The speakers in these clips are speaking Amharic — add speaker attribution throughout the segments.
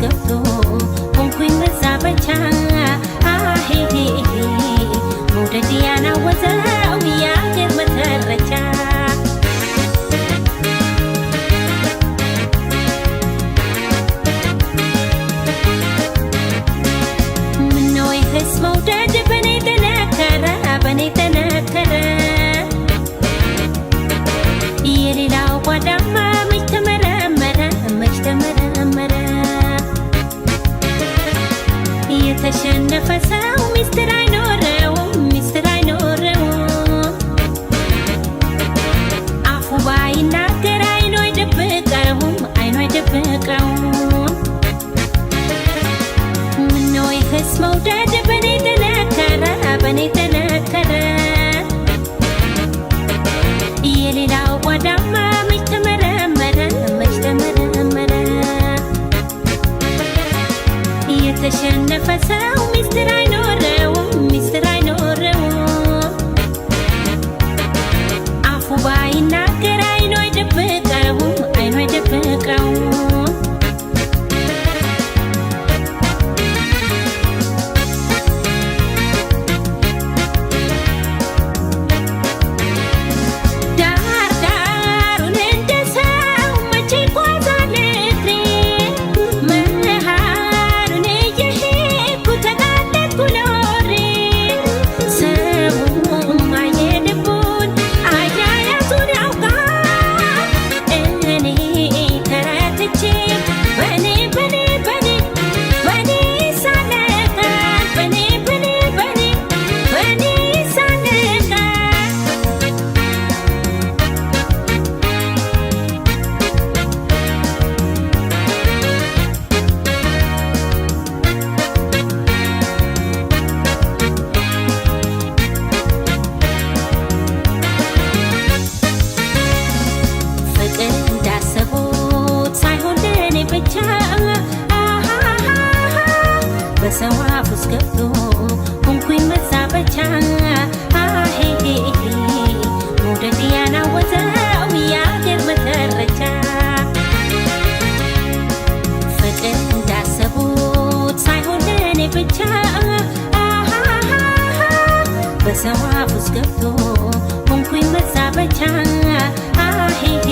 Speaker 1: ገብቶ ሆንኩኝ መዛበቻ አሄሄ መውደድ ያናወዘው ያገር መተረቻ ምነው ይህስ መውደድ በኔ ተነከረ በኔ ተነከረ የሌላው ጓዳማ መች ተመረመረ መች ተመረመረ የተሸነፈ ሰው ሚስጥር አይኖረውም ሚስጥር አይኖረውም አፉ ባይናገር አይኑ አይደብቀውም አይኑ አይደብቀውም ምነው ይህስ መውደድ በኔ ተነከረ በኔ ተነከረ የሌላው ጓዳማ መች ተመረመረ መች ተመረመረ የተሸነፈ ሰው ሚስጥር አይኖረውም ሚስጥር አይኖረውም አፉ ባይናገር አይኑ አይደብቀውም አይኑ አይደብቀውም በሰው አፍ ውስጥ ገብቶ ሆንኩኝ መዛበቻ አሄሄ መውደድ ያናወዘው ያገር መተረቻ ፍቅር እንዳሰቡት ሳይሆን ለእኔ ብቻ በሰው አፍ ውስጥ ገብቶ ሆንኩኝ መዛበቻ አሄሄ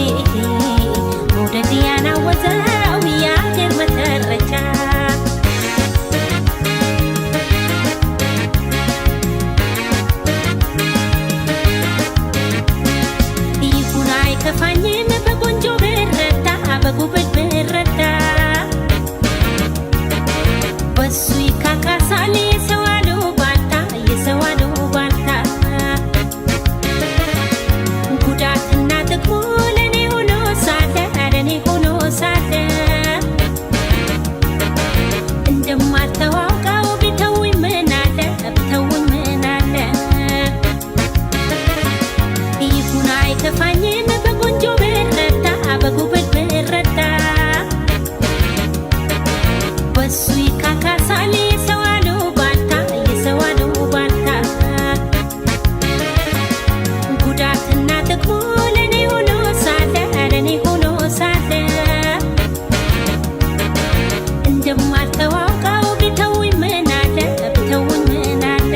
Speaker 1: መውደድ ያናወዘው ያገር መተረቻ ከፋኝም በቆንጆ ብረታ በጉበት ብረታ በሱ ይካካሳል የሰው አሉባልታ የሰው አሉባልታ ጉዳትና ጥቅሙ ለኔ ሆኖ ሳለ ለኔ ሆኖ ሳለ እንደማልተዋውቀው ቢተውኝ ምን አለ ቢተውኝ ምን አለ ይሁን አይከፋኝም በጉበት ብረታ በሱ ይካካሳል የሰው አሉባልታ የሰው አሉባልታ ጉዳትና ጥቅሙ ለኔ ሆኖ ሳለ ለኔ ሆኖ ሳለ እንደማልተዋውቀው ቢተውኝ ምን አለ ቢተውኝ ምን አለ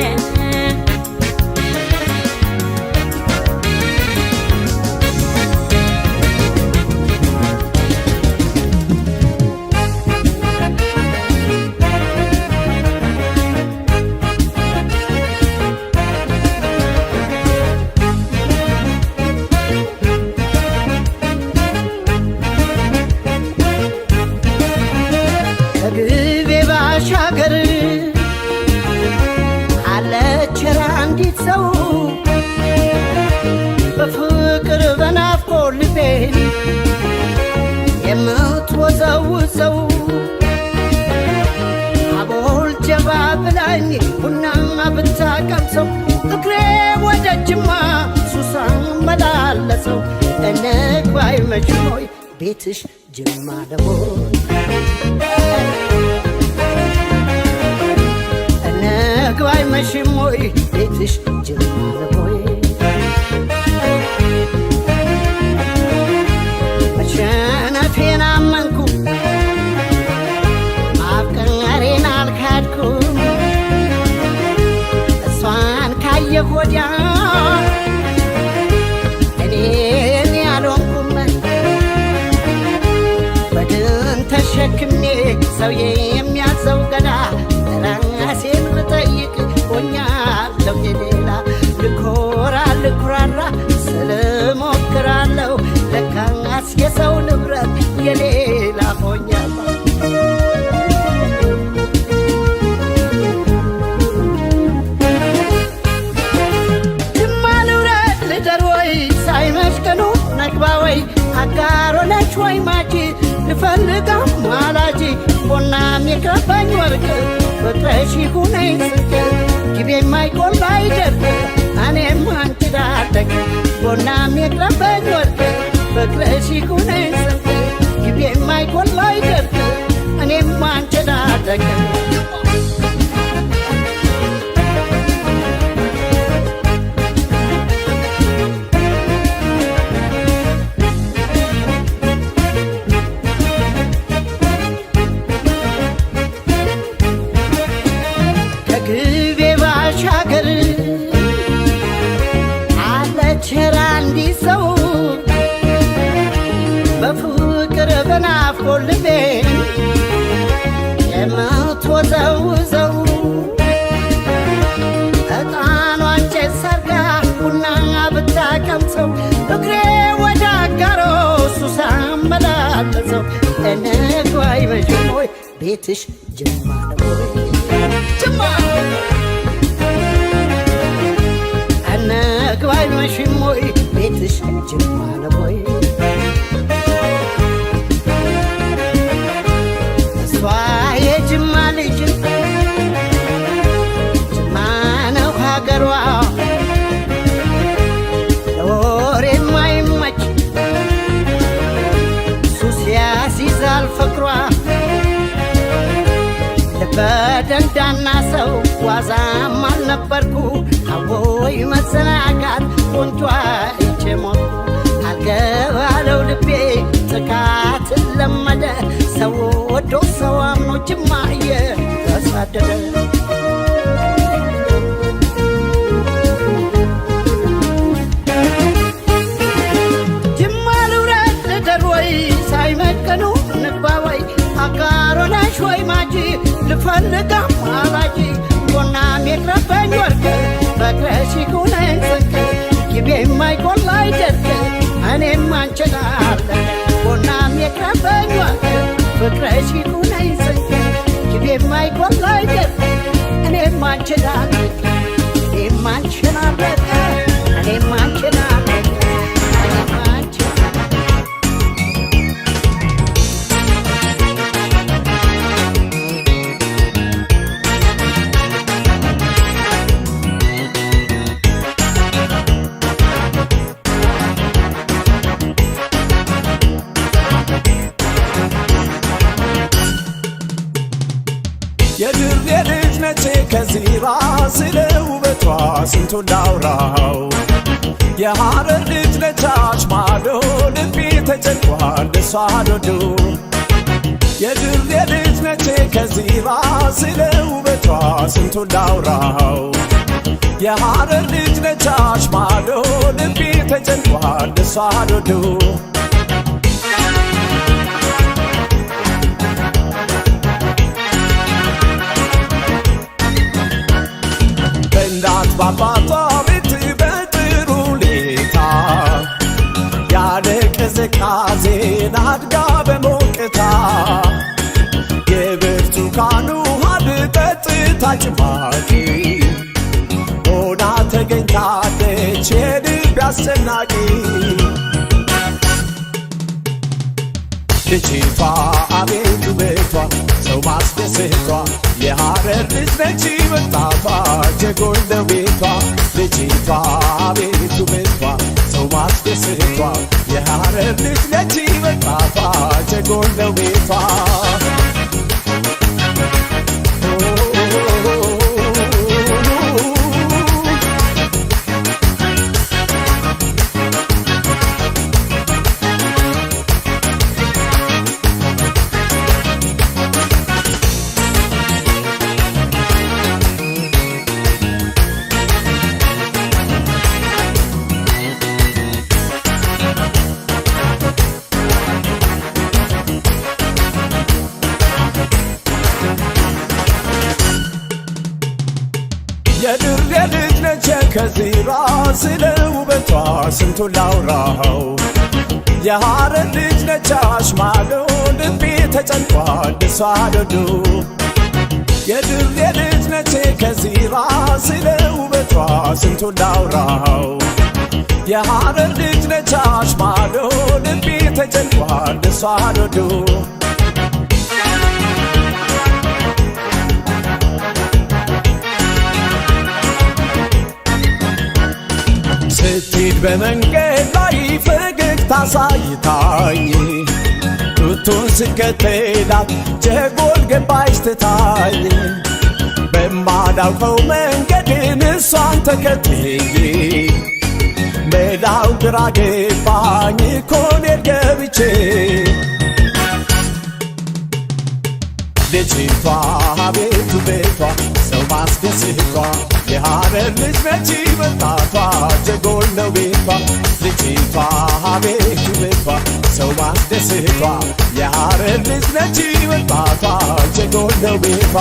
Speaker 2: ከግቤ ባሻገር አለች አንዲት ሰው በፍቅር በናፍቆት ልቤን የምትወዘውዘው አቦል ጀባ ብላኝ ቡናማ ብታቀምሰው እግሬ ወደ ጅማ ሱሳን መላለሰው እንግባ አይመችም ሆይ ቤትሽ ጅማ ደሞ እንግባ አይመችም ሆይ ቤትሽ ጅማ ደሞ መሸነፌን አመንኩ ወዲያ እኔን ያልሆንኩም በድን ተሸክሜ ሰው የሚያዘው ገና ራሴን ብጠይቅ ሆኛለሁ የሌላ ልኮራ ልኩራራ ስለሞክራለሁ ለካስ የሰው ንብረት የሌላ ሆኛለሁ ነግባወይ አጋሮነች ወይ ማጂ ልፈልጋው ማላጂ ቦናም የከፋኝ ወርቅ ፍቅረሽ ይሁነኝ ስንቅ ግቤ የማይቆላ አይደርቅ እኔም አንቺ ዳደግ ቦናም የከፋኝ ወርቅ ፍቅረሽ ይሁነኝ ስንቅ ግቤ የማይቆላ አይደርቅ እኔም አንቺ ዳደግ በፍቅር በናፍቆት ልቤን የምትወዘውዘው ዕጣኗ እንጨት ሰርጋ ቡና ብታቀምሰው እግሬ ወደ አጋሮ እሱ ሳመላለሰው እንግባይ መቼም ወይ ቤትሽ ጅማ ነው ወይ ጅማ እንግባይ መቼም ወይ ቤትሽ ጅማ ነው ወይ የጅማ ልጅ ጅማ ነው ሀገሯ ለወሬ የማይመች ሱስ ያስይዛል ፍቅሯ ልበደንዳና ሰው ዋዛም አልነበርኩ አቦይ መዘናጋት ቆንጆ አይቼ ሞትኩ አልገባለው ልቤ ጥቃትን ለመደ ሰው ወዶ ሰው አምኖ ጅማ እየተሳደደ ጅማ ልውረድ ልደር ወይ ሳይመከኑ ንግባ ወይ አጋሮነሽ ወይ ማጂ ልፈልጋ ማላጂ ጎናም የቅረበኝ ወርቅ ፍቅረሽ ይሁነኝ ስንቅ ግቤ የማይቆላ አይደርቅ እኔም አንቺን አለ ጎናም የቅረበኝ ወርቅ ፍቅረሽ ይሁነኝ ስንቅ ግቤ የማይቆላ አይደርቅ እኔም አንቺን አለ እኔም አንቺን አለ እኔም አንቺን አለ እኔም አንቺን
Speaker 3: የድሬ ልጅ ነቼ ከዚራ ስለ ውበቷ ስንቱን ላውራው የሐረር ልጅ ነቻች ማዶ ልቤ ተጨንቋል እሷ ዶዶ የድሬ ልጅ ነቼ ከዚራ ስለ ውበቷ ስንቱን ላውራው የሐረር ልጅ ነቻች ማዶ ልቤ ተጨንቋል እሷ ዶዶ በእናት ባባቷ ቤት በጥሩ ሁኔታ ያለ ቅዝቃዜን አድጋ በሞቅታ የብርቱካኑ ውሃ ጠጥታ ጭማቂ ሆና ተገኝታለች የልብ አስጨናቂ ልጅቷ አቤት ውበቷ ሰው ማስደሰቷ የሐረር ልጅ ነች በጣፋጭ የጎንደር ቤቷ ልጅቷ አቤት ውበቷ ሰው ማስደሰቷ የሐረር ልጅ ነች በጣፋጭ የጎንደር ቤቷ የድሬ ልጅ ነች ከዚራ ስለ ውበቷ ስንቱን ላውራው የሐረር ልጅ ነች አሽማዶ ልቤ ተጨንቋል እሷ ዶዶ የድሬ ልጅ ነች ከዚራ ስለ ውበቷ ስንቱን ላውራው የሐረር ልጅ ነች አሽማዶ ልቤ ተጨንቋል እሷ ዶዶ ስትሄድ በመንገድ ላይ ፈገግታ ሳይታይ ቱቱን ስከተላት ጀጎል ገባች ትታኝ በማላውቀው መንገድን እሷን ተከትዬ መላው ግራ ገባኝ ኮኔር ገብቼ ልጅቷ አቤቱ ቤቷ ሰው ማስደስቷ የሐረር ልጅ ነች መጣቷ ጀጎል ነው ቤቷ ልጅቷ አቤቱ ቤቷ ሰው ማስደስቷ የሐረር ልጅ ነች መጣቷ ጀጎል ነው ቤቷ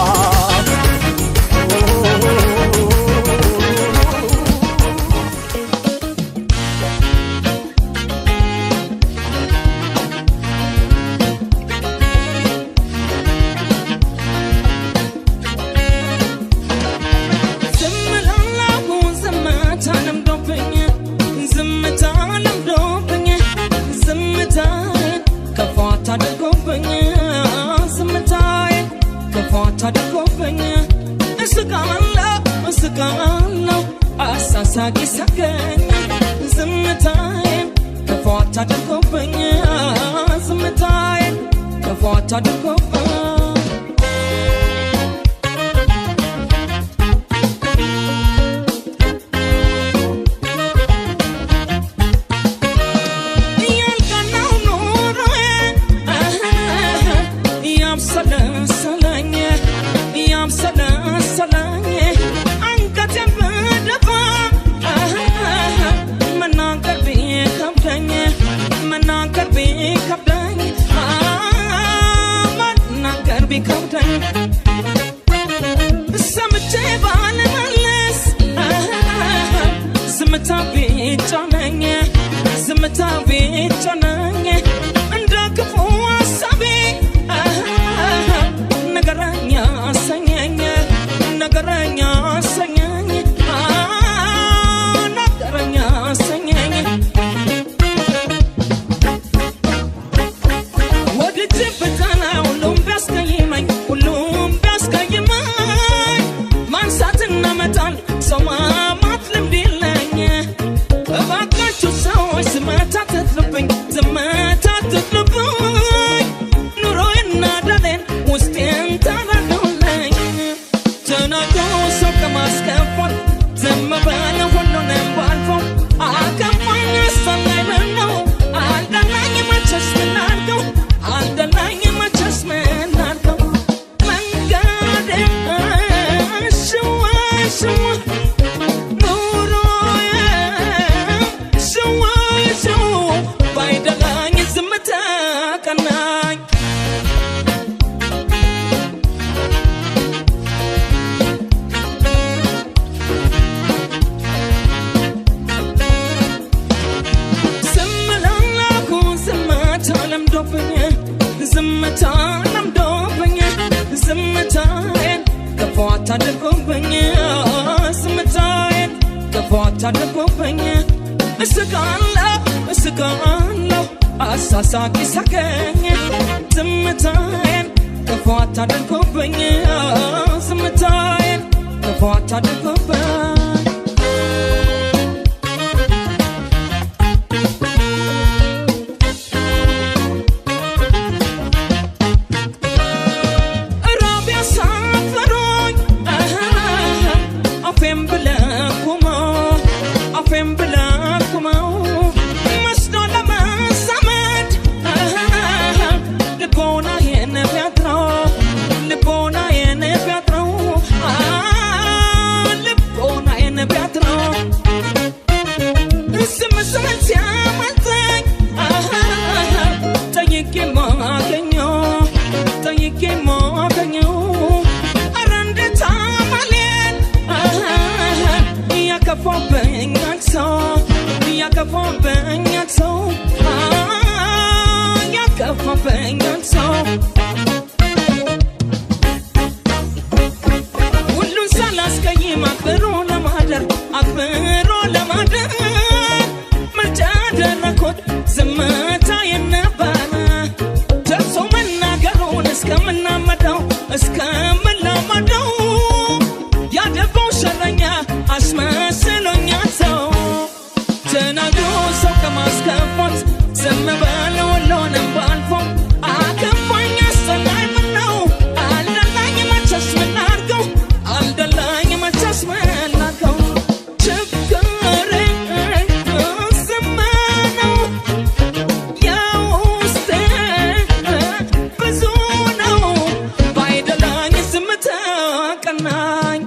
Speaker 4: ሳቂ ሳቀኝ ዝምታዬን ከፏት አድርጎብኝ ዝምታዬን ከፏት አድርጎብኝ ያልቀናው ኖሮዬ ያብሰለሰለኝ ያብሰለሰለኝ አንገቴን በደፋ መናገር ቢከብደኝ መናገር ቢከብደኝ ሰምቼ ባልመለስ ዝምታ ቢጫነኝ ዝምታ ቢጫነኝ እንደ ክፉ አሳቤ ነገረኛ አሰኘኝ ነገረኛ አሰኘኝ ነገረኛ አሰኘኝ ሁሉም ቢያስቀይመኝ ማንሳትና መጣል ሰው ማማት ልምድ የለኝ እባካችሁ ሰዎች ዝምታ አትጥሉብኝ ዝምታ አትጥሉብኝ ኑሮዬና ደሌን ውስጤን ተረዱልኝ ተናግሮ ሰው ከማስከፋት ዝም በለ ሁሉንም ባልፎ አከፋኝ ሰላይ ነው አልደላኝ መቼስ ምን አድርገው አልደላኝ መቼስ ምን አድርገው መንገዴ ሽዋ ሽዋ ኑሮዬ ሽዋ ሽዋ ባይደላኝ ዝምታ ቀናኝ ዝምታ ለምዶብኝ ዝምታዬን ከፏት አድርጎብኝ ዝምታዬን ከፏት አድርጎብኝ እስቃለሁ አሳሳቂ ሳቀኝ ዝምታዬን ከፏት አድርጎብኝ ዝምታዬን ከፏት አድርጎብኝ ያከፋፈኝ ሰው ያከፋፈኝ ሰው ሁሉን ሳላስቀይም አክብሮ ለማደር ምርጫ ያደረኩት ዝምታ የነበረ ደርሶ መናገሩን እስከምናመደው ያደባው ሸረኛ አስመስሎኛ ሰው ተናግሮ ሰው ከማስከፋት ዝም በል ሁሉንም ባልፎ አከፋኝ አሰናኝ ምነው አልደላኝ መቼስ ምን ላድርገው አልደላኝ መቼስ ምን ላድርገው ችግሬ ዝም ነው የውስጤ ብዙ ነው ባይደላኝ ዝምታ ቀናኝ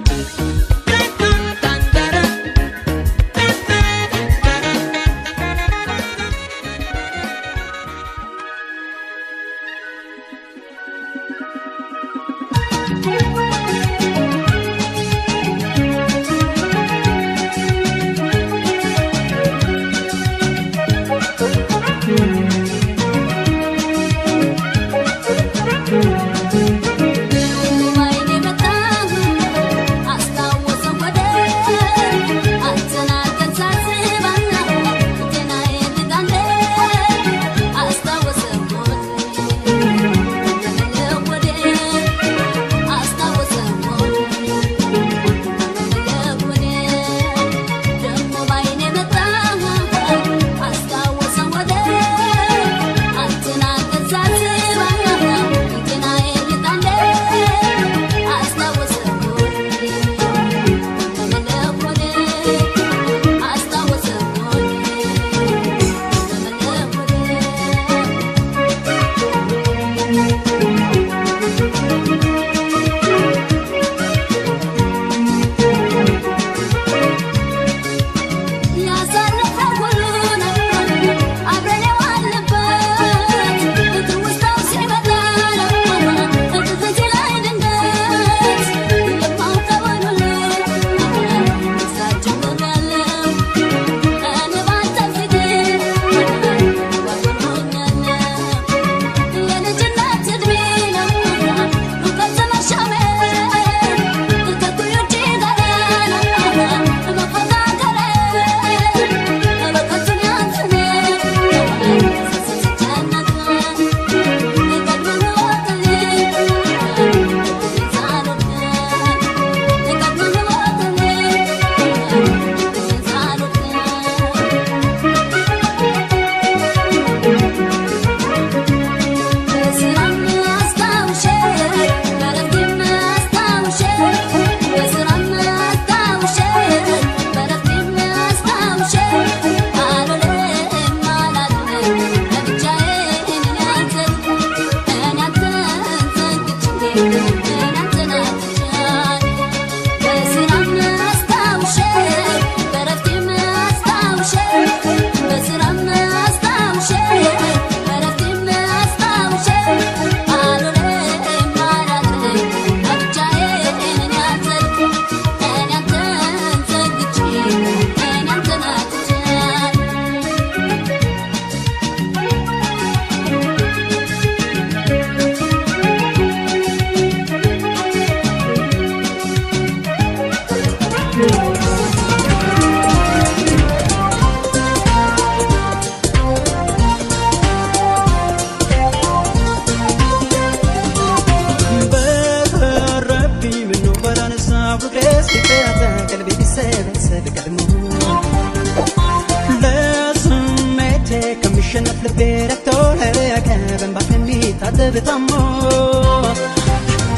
Speaker 2: شنت لبيركتور هريكا بنبحني تعذب طمو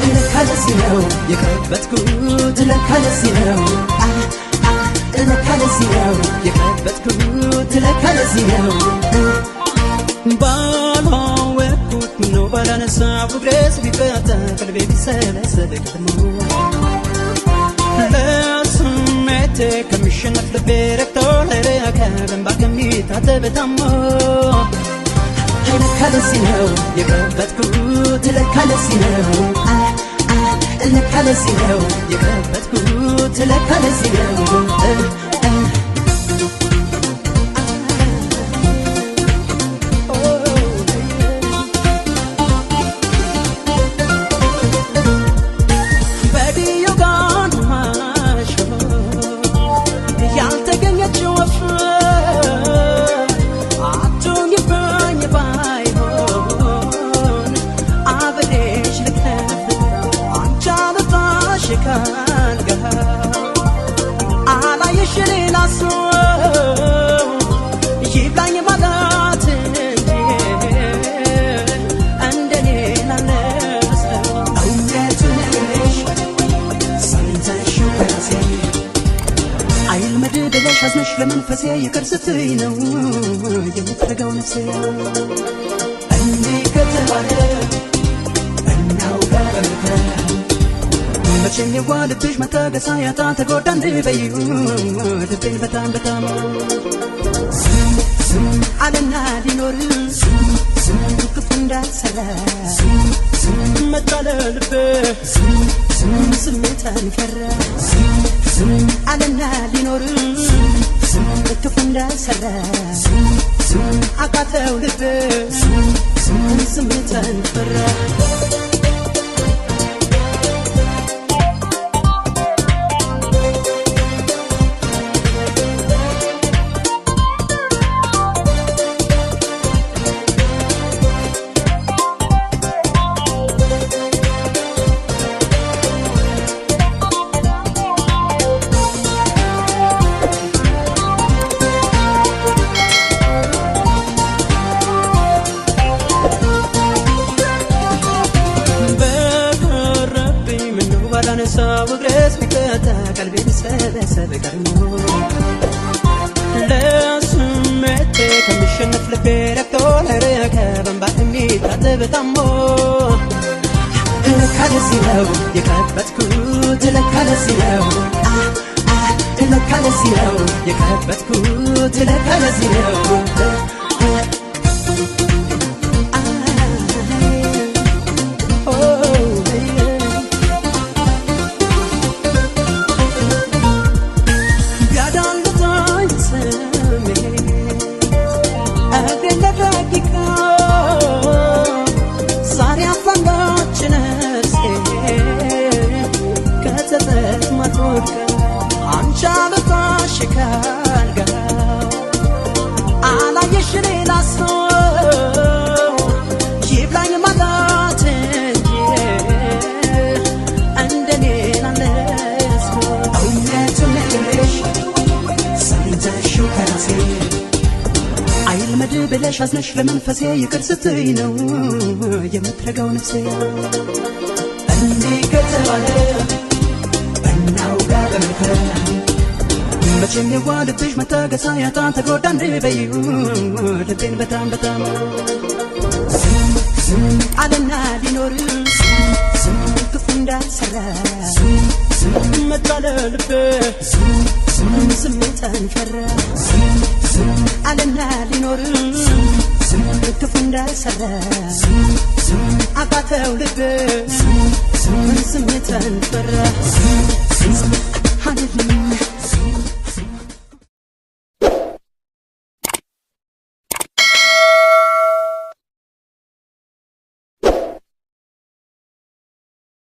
Speaker 2: لك هذا السينو يكربت كوت لك هذا السينو لك هذا السينو يكربت كوت لك هذا السينو بالا وكوت منو بلا نسا وبريس بيباتا قلبي بيسالس بكتمو لسمعتك كمشنت لبيركتور هريكا بنبحني تعذب طمو لك هذا السينو يكربت كوت لك هذا السينو لك هذا السينو يكربت كوت لك هذا السينو ሽካልጋ አላየሽ ሌላ ሰው ይብላኝ ማለት እንጂ እንደኔ ላለ ሰው እውነቱን ነሽ ሰምተሽው ከራሴ አይልመድ ብለሽ አዝነሽ ለመንፈሴ ይቅር ስትይ ነው የምትረጋው ነፍሴ እንዲህ ከተባለ እናውጋ በመከራ መቼም የዋልብሽ መታገሳ ያጣ ተጎዳ እንድበይው ልቤን በጣም በጣም አለና ሊኖር ክፉ እንዳልሰራ መጣለ ልቤ ስሜታን ፈራ አለና ሊኖር ክፉ እንዳልሰራ አቃተው ልቤ ስሜታን ፈራ ሰው እግሬስ ቢቀጣ ቀልቤን ሰበሰበ ቀድሞ ለስሜቴ ከሚሸነፍ ልቤ ረክቶ ለረከ በእንባ የሚታጠብ ታሞ ለካ ለዚህ ነው የከበትኩት ለካ ለዚህ ነው ለካ ለዚህ ነው የከበትኩት ለካ ለዚህ ነው አይልመድ ብለሽ አዝነሽ ለመንፈሴ ይቅር ስትይ ነው የምትረጋው ነፍሴ እንዲህ ከተባለ እናውጋ በመከራ መቼም የዋልብሽ መታገሳ ያጣ ተጎዳ እንድበይው ልቤን በጣም በጣም አለና ሊኖር ክፉ እንዳልሰራ መጣለ ልቤ ስሜታን ፈራ አለና ሊኖር ክፉ እንዳልሰራ አቃተው ልቤ ስሜታን ፈራ